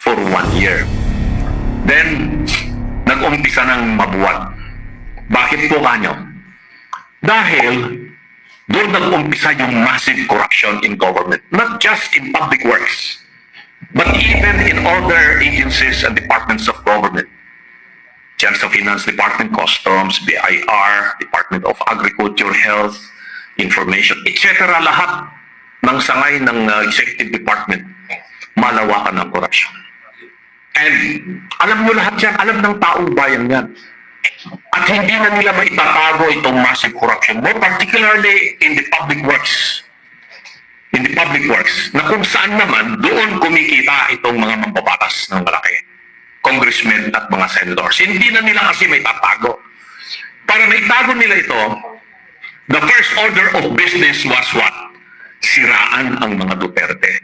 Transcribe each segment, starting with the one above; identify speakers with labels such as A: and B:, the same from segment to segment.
A: for 1 year. Then, nag-umpisa ng mabuwag. Bakit po kanyo? Dahil doon nag-umpisa yung massive corruption in government. Not just in public works, but even in other agencies and departments of government. Diyan sa Finance Department, Customs, BIR, Department of Agriculture, Health, Information, etc. Lahat ng sangay ng Executive Department, malawakan ng corruption. And alam nyo lahat yan, alam ng taong bayan yan. At hindi na nila maitatago itong massive corruption, more particularly in the public works. In the public works, na kung saan naman doon kumikita itong mga mambabatas ng malaki. Congressmen at mga senators. Hindi na nila kasi may tatago. Para maitago nila ito, the first order of business was what? Siraan ang mga Duterte.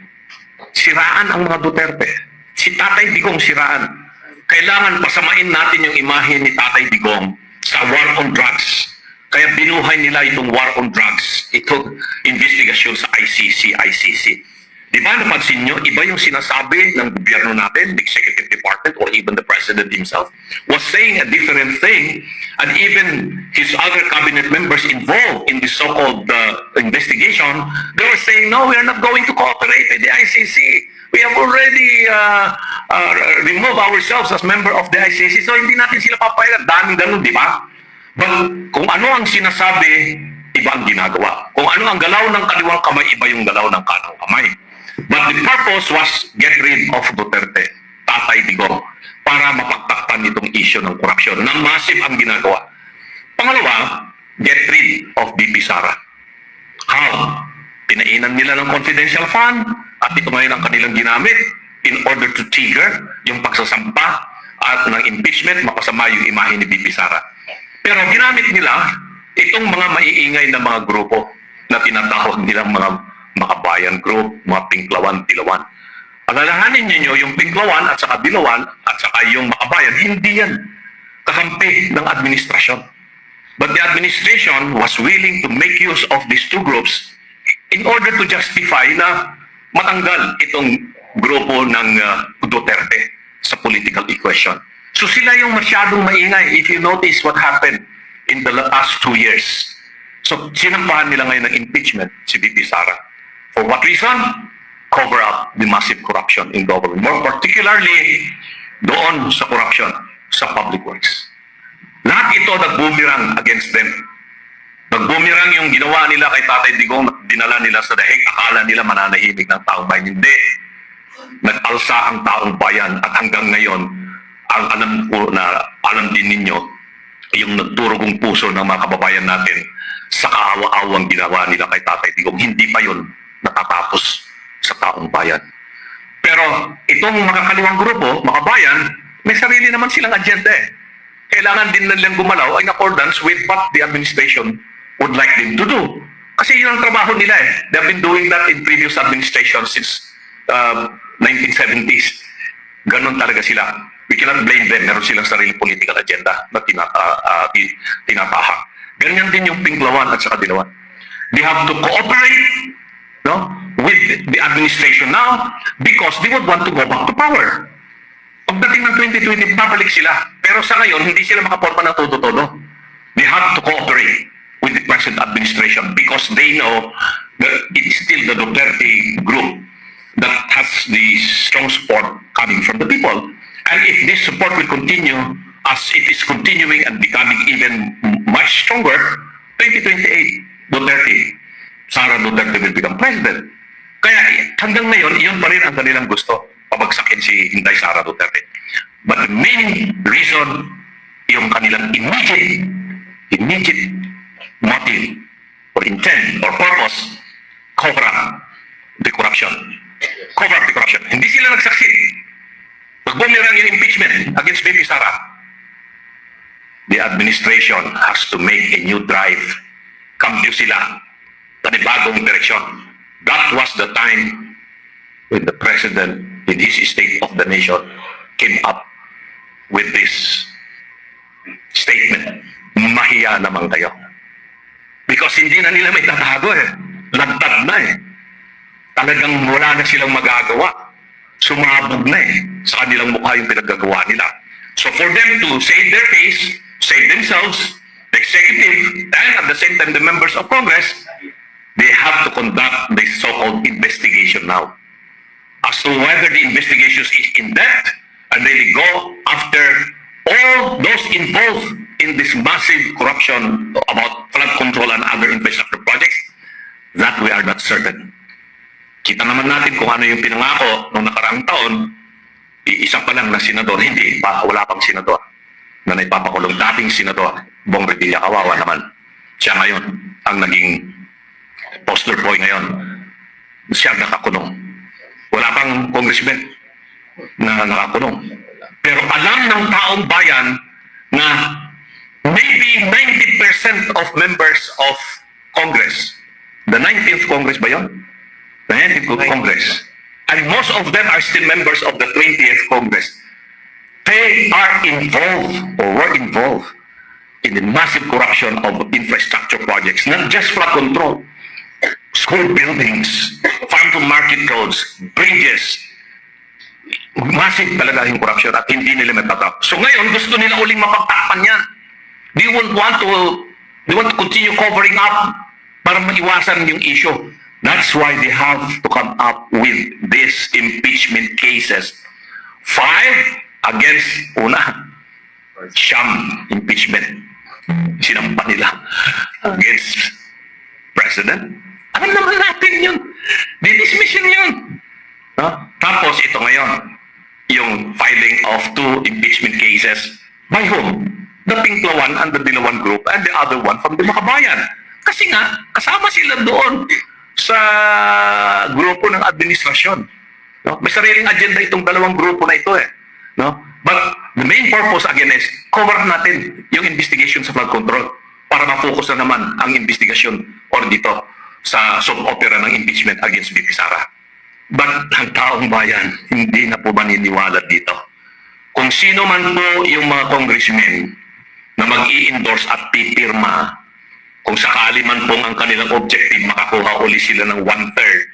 A: Siraan ang mga Duterte. Si Tatay Digong siraan. Kailangan pasamain natin yung imahe ni Tatay Digong sa war on drugs. Kaya binuhay nila itong war on drugs. Itong investigasyon sa ICC. Di ba napansin nyo, iba yung sinasabi ng gobyerno natin, the Executive Department, or even the President himself, was saying a different thing, and even his other cabinet members involved in the so-called investigation, they were saying, no, we are not going to cooperate with the ICC. We have already removed ourselves as member of the ICC, so hindi natin sila papayagan. Daming ganun, di ba? But kung ano ang sinasabi, iba ang ginagawa. Kung ano ang galaw ng kaliwang kamay, iba yung galaw ng kanang kamay. But the purpose was get rid of Duterte, Tatay Digong, para mapagtakpan itong issue ng korupsyon. Nang massive ang ginagawa. Pangalawa, get rid of BP Sara. How? Pinainan nila ng confidential fund at ito ngayon ang kanilang ginamit in order to trigger yung pagsasampa at ng impeachment, mapasama yung imahe ni BP Sara. Pero ginamit nila itong mga maiingay na mga grupo na tinatawag nilang mga Makabayan Group, mga Pinklawan, Dilawan. Alalahanin niyo yung Pinklawan at saka Dilawan at saka yung Makabayan, hindi yan kakampi ng administrasyon. But the administration was willing to make use of these two groups in order to justify na matanggal itong grupo ng Duterte sa political equation. So sila yung masyadong maingay. If you notice what happened in the past 2 years. So sinampahan nila ngayon ng impeachment si BP Sara. For what reason? Cover up the massive corruption in government. More particularly, doon sa corruption sa public works. Lahat ito nag-boomerang against them. Nag-boomerang yung ginawa nila kay Tatay Digong, dinala nila sa dahig, akala nila mananahimik ng taong bayan. Hindi. Nag-alsa ang taong bayan at hanggang ngayon, ang alam ko na alam din ninyo, yung nagdurugong puso ng mga kababayan natin sa kaawa-awang ginawa nila kay Tatay Digong, hindi pa yun natatapos sa taong bayan. Pero itong makakaliwang grupo, makabayan, may sarili naman silang agenda eh. Kailangan din nilang gumalaw in accordance with what the administration would like them to do. Kasi yun ang trabaho nila eh. They have been doing that in previous administrations since 1970s. Ganon talaga sila. We cannot blame them. Meron silang sarili political agenda na tinatahak. Ganyan din yung Pinklawan at saka Dilawan. They have to cooperate with the administration now because they would want to go back to power. Pagdating ng 2020, babalik sila. Pero sa ngayon, hindi sila makaporma ng todo-todo. They have to cooperate with the present administration because they know that it is still the Duterte group that has the strong support coming from the people. And if this support will continue as it is continuing and becoming even much stronger, 2028, Sara Duterte will become president. Kaya hanggang ngayon, iyon pa rin ang kanilang gusto, pabagsakin si Inday Sara Duterte. But the main reason, yung kanilang immediate motive or intent or purpose, cover up the corruption. Cover up the corruption. Hindi sila nagsaksi. Pag-bumirang yung impeachment against BP Sara, the administration has to make a new drive. Cambio sila. Panibagong direksyon. That was the time when the President, in his State of the Nation, came up with this statement. Mahiya naman kayo. Because hindi na nila may tatago eh. Lagtad na eh. Talagang wala na silang magagawa. Sumabog na eh. Sa kanilang mukha yung pinaggagawa nila. So for them to save their case, save themselves, the executive, and at the same time the members of Congress, they have to conduct this so-called investigation now. As to whether the investigation is in depth and really go after all those involved in this massive corruption about flood control and other infrastructure projects, that we are not certain. Kita naman natin kung ano yung pinangako noong nakaraang taon, isa pa lang na senador, hindi pa, wala pang senador na naipapakulong. Dating senador, Bong Revilla, kawawa naman. Siya ngayon ang naging poster boy ngayon. Siya nakakulong. Wala pang congressman na nakakulong. Pero alam ng taong bayan na maybe 90% of members of Congress, the 19th Congress ba yun? The 19th Congress. And most of them are still members of the 20th Congress. They are involved or were involved in the massive corruption of infrastructure projects, not just flood control, school buildings, farm-to-market roads, bridges. Massive talaga yung corruption at hindi nila matatap. So ngayon, gusto nila uling mapagtakpan yan. They want to continue covering up para maiwasan yung issue. That's why they have to come up with these impeachment cases. 5 against sham impeachment. Sinampa nila against President. Alam naman natin yun. Dinismiss yun. No? Tapos ito ngayon, yung filing of 2 impeachment cases. By whom? The Pinklawan and the Dilawan Group and the other one from the Makabayan. Kasi nga, kasama sila doon sa grupo ng administrasyon. No? May sariling agenda itong dalawang grupo na ito eh. No? But the main purpose again is cover natin yung investigation sa flood control para ma-focus na naman ang investigation or dito sa soap opera ng impeachment against VP Sara. But ang taong bayan, hindi na po maniniwala dito. Kung sino man po yung mga congressmen na mag-i-endorse at pipirma, kung sakali man pong ang kanilang objective, makakuha uli sila ng 1/3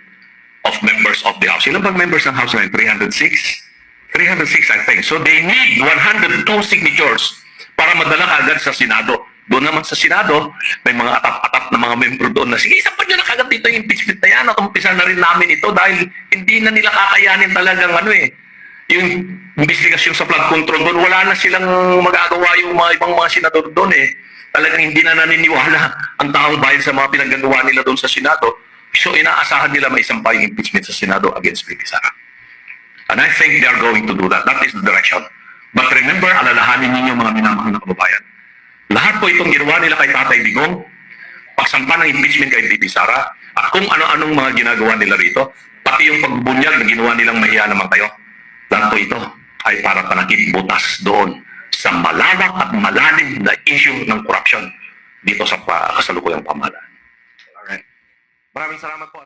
A: of members of the House. Ilan bang members ng House ngayon? 306? 306, I think. So they need 102 signatures para madala agad sa Senado. Doon naman sa Senado, may mga atap-atap na mga membro doon na, sige, isa pa nyo na kagad dito yung impeachment na yan at umpisa na rin namin ito dahil hindi na nila kakayanin talagang yung investigasyon sa flood control doon. Wala na silang magagawa yung mga ibang mga senador doon eh. Talagang hindi na naniniwala ang taong bayan sa mga pinagagawa nila doon sa Senado. So inaasahan nila may isang yung impeachment sa Senado against VP Sara. And I think they are going to do that. That is the direction. But remember, alalahanin ninyo mga minamahal na kababayan. Lahat po itong ginawa nila kay Tatay Digong, pagsampa ng impeachment kay VP Sara, at kung ano-anong mga ginagawa nila rito, pati yung pagbunyag na ginawa nilang mahiya naman kayo, lahat po ito ay para panakit butas doon sa malawak at malalim na issue ng corruption dito sa kasalukuyang pamahalaan. Alright. Maraming salamat po.